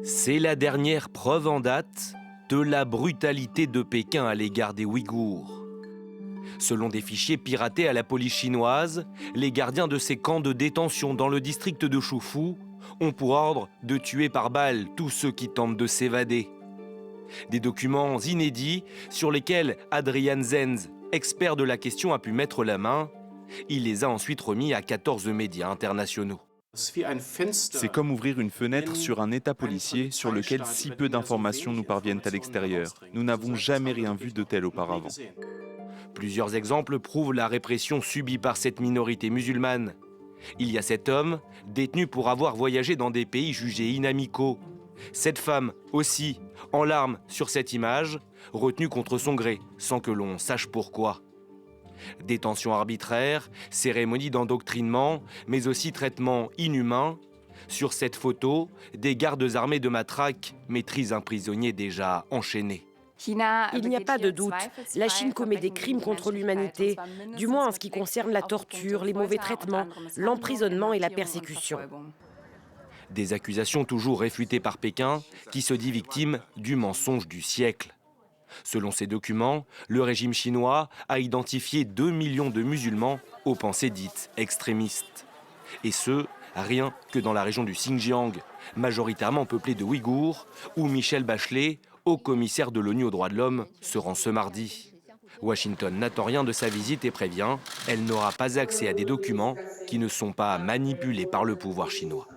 C'est la dernière preuve en date de la brutalité de Pékin à l'égard des Ouïghours. Selon des fichiers piratés à la police chinoise, les gardiens de ces camps de détention dans le district de Shufu ont pour ordre de tuer par balle tous ceux qui tentent de s'évader. Des documents inédits sur lesquels Adrian Zenz, expert de la question, a pu mettre la main. Il les a ensuite remis à 14 médias internationaux. C'est comme ouvrir une fenêtre sur un état policier sur lequel si peu d'informations nous parviennent à l'extérieur. Nous n'avons jamais rien vu de tel auparavant. Plusieurs exemples prouvent la répression subie par cette minorité musulmane. Il y a cet homme, détenu pour avoir voyagé dans des pays jugés inamicaux. Cette femme aussi, en larmes sur cette image, retenue contre son gré, sans que l'on sache pourquoi. Détention arbitraire, cérémonie d'endoctrinement, mais aussi traitement inhumain. Sur cette photo, des gardes armés de matraque maîtrisent un prisonnier déjà enchaîné. Il n'y a pas de doute, la Chine commet des crimes contre l'humanité, du moins en ce qui concerne la torture, les mauvais traitements, l'emprisonnement et la persécution. Des accusations toujours réfutées par Pékin, qui se dit victime du mensonge du siècle. Selon ces documents, le régime chinois a identifié 2 millions de musulmans aux pensées dites extrémistes. Et ce, rien que dans la région du Xinjiang, majoritairement peuplée de Ouïghours, où Michelle Bachelet, haut commissaire de l'ONU aux droits de l'homme, se rend ce mardi. Washington n'attend rien de sa visite et prévient, elle n'aura pas accès à des documents qui ne sont pas manipulés par le pouvoir chinois.